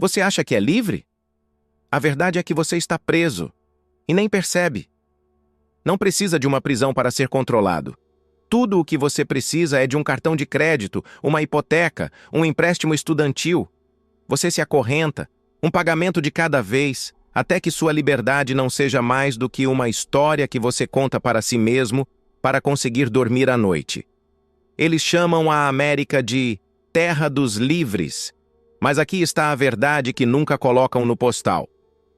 Você acha que é livre? A verdade é que você está preso e nem percebe. Não precisa de uma prisão para ser controlado. Tudo o que você precisa é de um cartão de crédito, uma hipoteca, um empréstimo estudantil. Você se acorrenta, um pagamento de cada vez, até que sua liberdade não seja mais do que uma história que você conta para si mesmo para conseguir dormir à noite. Eles chamam a América de Terra dos Livres, mas aqui está a verdade que nunca colocam no postal.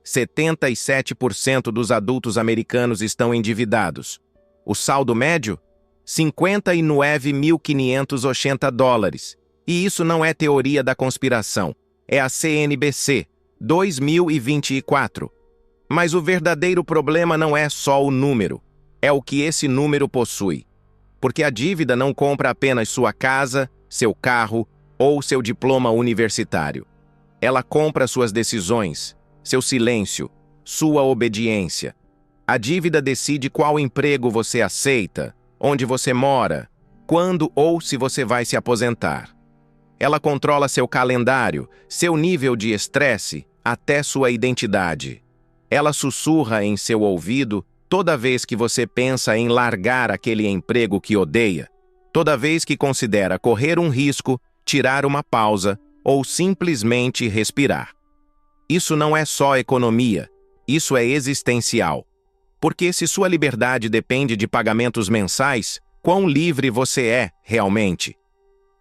77% dos adultos americanos estão endividados. O saldo médio? $59.580. E isso não é teoria da conspiração. É a CNBC, 2024. Mas o verdadeiro problema não é só o número. É o que esse número possui. Porque a dívida não compra apenas sua casa, seu carro ou seu diploma universitário. Ela compra suas decisões, seu silêncio, sua obediência. A dívida decide qual emprego você aceita, onde você mora, quando ou se você vai se aposentar. Ela controla seu calendário, seu nível de estresse, até sua identidade. Ela sussurra em seu ouvido toda vez que você pensa em largar aquele emprego que odeia, toda vez que considera correr um risco, tirar uma pausa ou simplesmente respirar. Isso não é só economia, isso é existencial. Porque se sua liberdade depende de pagamentos mensais, quão livre você é realmente?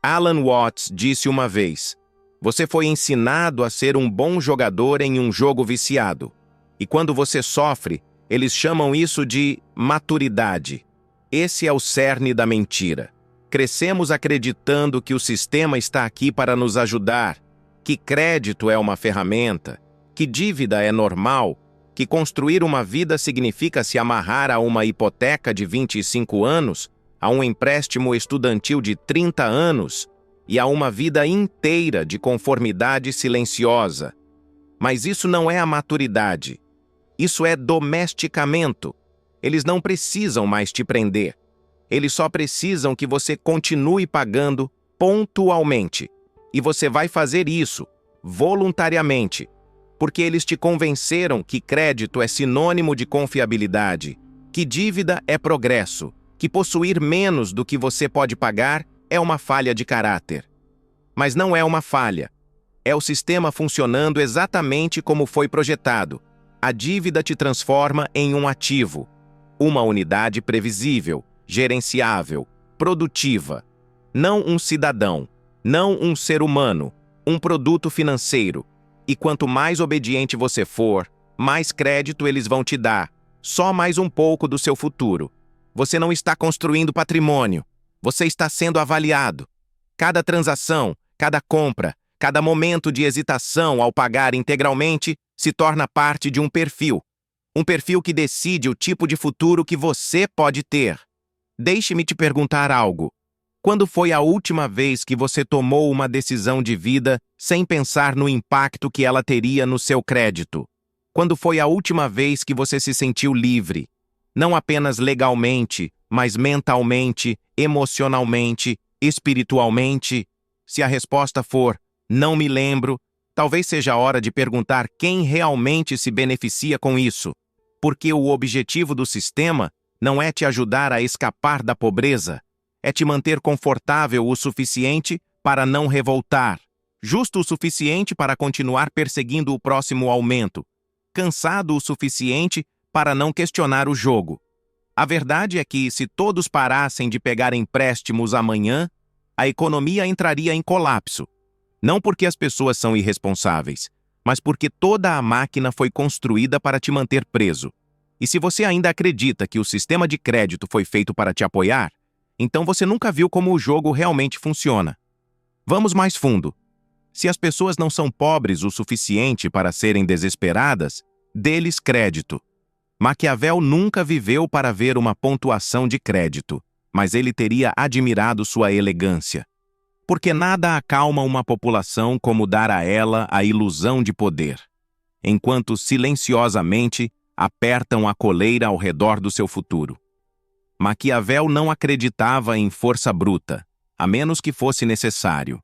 Alan Watts disse uma vez: você foi ensinado a ser um bom jogador em um jogo viciado. E quando você sofre, eles chamam isso de maturidade. Esse é o cerne da mentira. Crescemos acreditando que o sistema está aqui para nos ajudar, que crédito é uma ferramenta, que dívida é normal, que construir uma vida significa se amarrar a uma hipoteca de 25 anos, a um empréstimo estudantil de 30 anos e a uma vida inteira de conformidade silenciosa. Mas isso não é a maturidade. Isso é domesticamento. Eles não precisam mais te prender. Eles só precisam que você continue pagando pontualmente. E você vai fazer isso, voluntariamente, porque eles te convenceram que crédito é sinônimo de confiabilidade, que dívida é progresso, que possuir menos do que você pode pagar é uma falha de caráter. Mas não é uma falha. É o sistema funcionando exatamente como foi projetado. A dívida te transforma em um ativo, uma unidade previsível, gerenciável, produtiva. Não um cidadão, não um ser humano, um produto financeiro. E quanto mais obediente você for, mais crédito eles vão te dar, só mais um pouco do seu futuro. Você não está construindo patrimônio, você está sendo avaliado. Cada transação, cada compra, cada momento de hesitação ao pagar integralmente se torna parte de um perfil que decide o tipo de futuro que você pode ter. Deixe-me te perguntar algo. Quando foi a última vez que você tomou uma decisão de vida sem pensar no impacto que ela teria no seu crédito? Quando foi a última vez que você se sentiu livre? Não apenas legalmente, mas mentalmente, emocionalmente, espiritualmente? Se a resposta for, não me lembro, talvez seja a hora de perguntar quem realmente se beneficia com isso. Porque o objetivo do sistema não é te ajudar a escapar da pobreza, é te manter confortável o suficiente para não revoltar, justo o suficiente para continuar perseguindo o próximo aumento, cansado o suficiente para não questionar o jogo. A verdade é que, se todos parassem de pegar empréstimos amanhã, a economia entraria em colapso. Não porque as pessoas são irresponsáveis, mas porque toda a máquina foi construída para te manter preso. E se você ainda acredita que o sistema de crédito foi feito para te apoiar, então você nunca viu como o jogo realmente funciona. Vamos mais fundo. Se as pessoas não são pobres o suficiente para serem desesperadas, dê-lhes crédito. Maquiavel nunca viveu para ver uma pontuação de crédito, mas ele teria admirado sua elegância. Porque nada acalma uma população como dar a ela a ilusão de poder, enquanto silenciosamente apertam a coleira ao redor do seu futuro. Maquiavel não acreditava em força bruta, a menos que fosse necessário.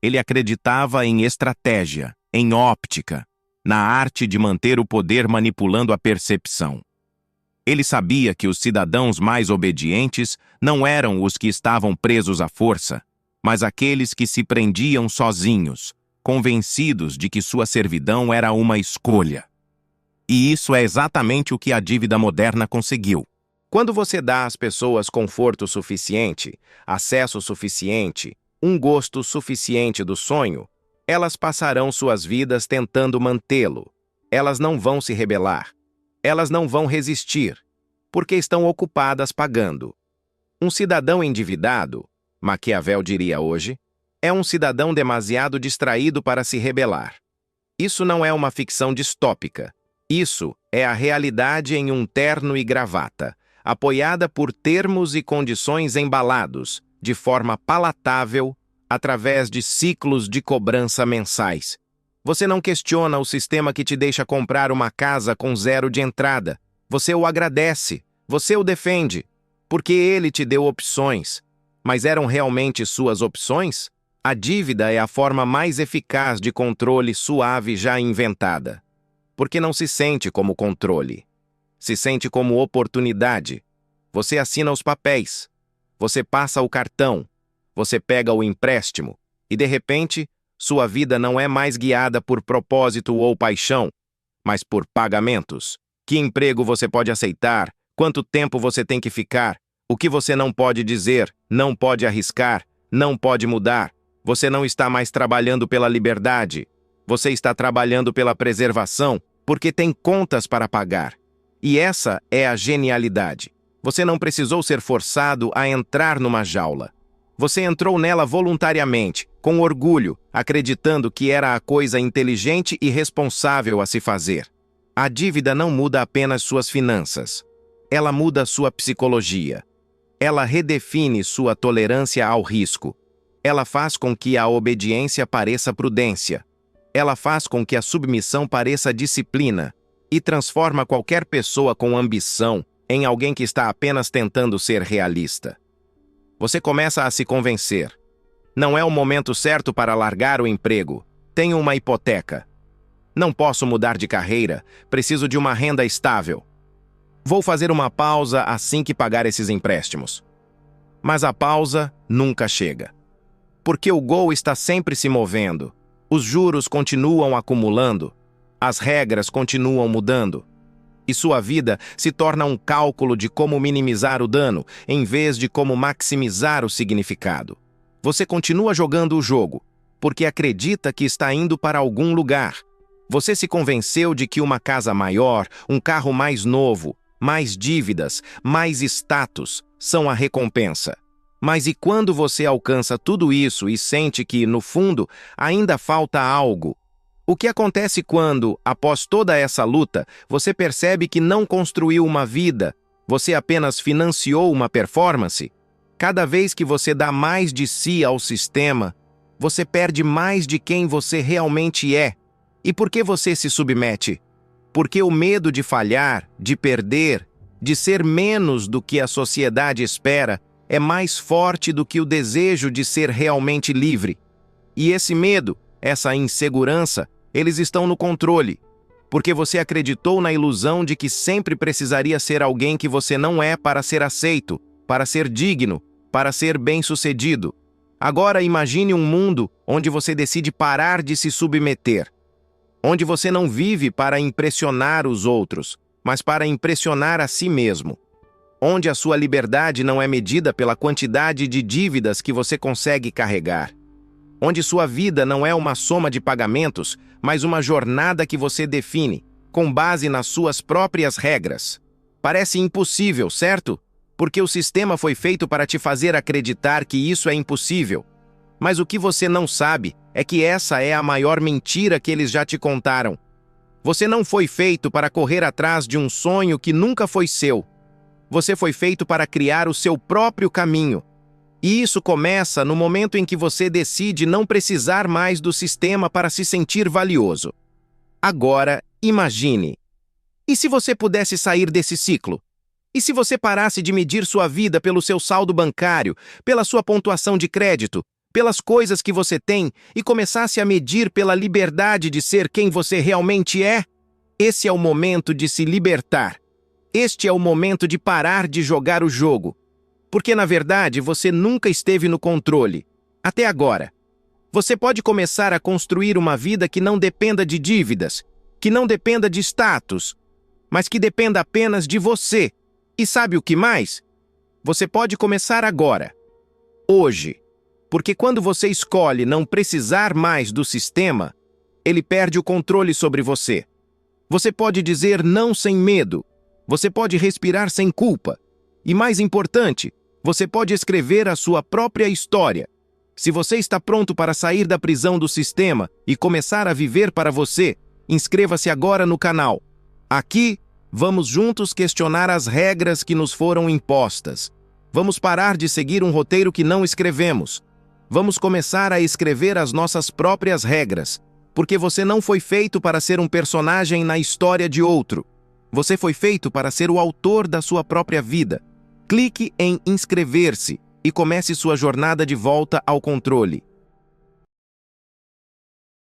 Ele acreditava em estratégia, em óptica, na arte de manter o poder manipulando a percepção. Ele sabia que os cidadãos mais obedientes não eram os que estavam presos à força, mas aqueles que se prendiam sozinhos, convencidos de que sua servidão era uma escolha. E isso é exatamente o que a dívida moderna conseguiu. Quando você dá às pessoas conforto suficiente, acesso suficiente, um gosto suficiente do sonho, elas passarão suas vidas tentando mantê-lo. Elas não vão se rebelar. Elas não vão resistir, porque estão ocupadas pagando. Um cidadão endividado, Maquiavel diria hoje, é um cidadão demasiado distraído para se rebelar. Isso não é uma ficção distópica. Isso é a realidade em um terno e gravata, apoiada por termos e condições embalados, de forma palatável, através de ciclos de cobrança mensais. Você não questiona o sistema que te deixa comprar uma casa com 0 de entrada. Você o agradece, você o defende, porque ele te deu opções. Mas eram realmente suas opções? A dívida é a forma mais eficaz de controle suave já inventada. Porque não se sente como controle. Se sente como oportunidade. Você assina os papéis. Você passa o cartão. Você pega o empréstimo. E, de repente, sua vida não é mais guiada por propósito ou paixão, mas por pagamentos. Que emprego você pode aceitar? Quanto tempo você tem que ficar? O que você não pode dizer, não pode arriscar, não pode mudar? Você não está mais trabalhando pela liberdade. Você está trabalhando pela preservação, porque tem contas para pagar. E essa é a genialidade. Você não precisou ser forçado a entrar numa jaula. Você entrou nela voluntariamente, com orgulho, acreditando que era a coisa inteligente e responsável a se fazer. A dívida não muda apenas suas finanças. Ela muda sua psicologia. Ela redefine sua tolerância ao risco. Ela faz com que a obediência pareça prudência. Ela faz com que a submissão pareça disciplina e transforma qualquer pessoa com ambição em alguém que está apenas tentando ser realista. Você começa a se convencer. Não é o momento certo para largar o emprego. Tenho uma hipoteca. Não posso mudar de carreira. Preciso de uma renda estável. Vou fazer uma pausa assim que pagar esses empréstimos. Mas a pausa nunca chega. Porque o gol está sempre se movendo. Os juros continuam acumulando. As regras continuam mudando. E sua vida se torna um cálculo de como minimizar o dano, em vez de como maximizar o significado. Você continua jogando o jogo, porque acredita que está indo para algum lugar. Você se convenceu de que uma casa maior, um carro mais novo, mais dívidas, mais status são a recompensa. Mas e quando você alcança tudo isso e sente que, no fundo, ainda falta algo? O que acontece quando, após toda essa luta, você percebe que não construiu uma vida, você apenas financiou uma performance? Cada vez que você dá mais de si ao sistema, você perde mais de quem você realmente é. E por que você se submete? Porque o medo de falhar, de perder, de ser menos do que a sociedade espera, é mais forte do que o desejo de ser realmente livre. E esse medo, essa insegurança, eles estão no controle, porque você acreditou na ilusão de que sempre precisaria ser alguém que você não é para ser aceito, para ser digno, para ser bem-sucedido. Agora imagine um mundo onde você decide parar de se submeter, onde você não vive para impressionar os outros, mas para impressionar a si mesmo, onde a sua liberdade não é medida pela quantidade de dívidas que você consegue carregar, onde sua vida não é uma soma de pagamentos, mas uma jornada que você define, com base nas suas próprias regras. Parece impossível, certo? Porque o sistema foi feito para te fazer acreditar que isso é impossível. Mas o que você não sabe é que essa é a maior mentira que eles já te contaram. Você não foi feito para correr atrás de um sonho que nunca foi seu. Você foi feito para criar o seu próprio caminho. E isso começa no momento em que você decide não precisar mais do sistema para se sentir valioso. Agora, imagine. E se você pudesse sair desse ciclo? E se você parasse de medir sua vida pelo seu saldo bancário, pela sua pontuação de crédito, pelas coisas que você tem e começasse a medir pela liberdade de ser quem você realmente é, esse é o momento de se libertar. Este é o momento de parar de jogar o jogo. Porque, na verdade, você nunca esteve no controle. Até agora. Você pode começar a construir uma vida que não dependa de dívidas, que não dependa de status, mas que dependa apenas de você. E sabe o que mais? Você pode começar agora. Hoje. Porque quando você escolhe não precisar mais do sistema, ele perde o controle sobre você. Você pode dizer não sem medo. Você pode respirar sem culpa. E mais importante, você pode escrever a sua própria história. Se você está pronto para sair da prisão do sistema e começar a viver para você, inscreva-se agora no canal. Aqui, vamos juntos questionar as regras que nos foram impostas. Vamos parar de seguir um roteiro que não escrevemos. Vamos começar a escrever as nossas próprias regras, porque você não foi feito para ser um personagem na história de outro. Você foi feito para ser o autor da sua própria vida. Clique em inscrever-se e comece sua jornada de volta ao controle.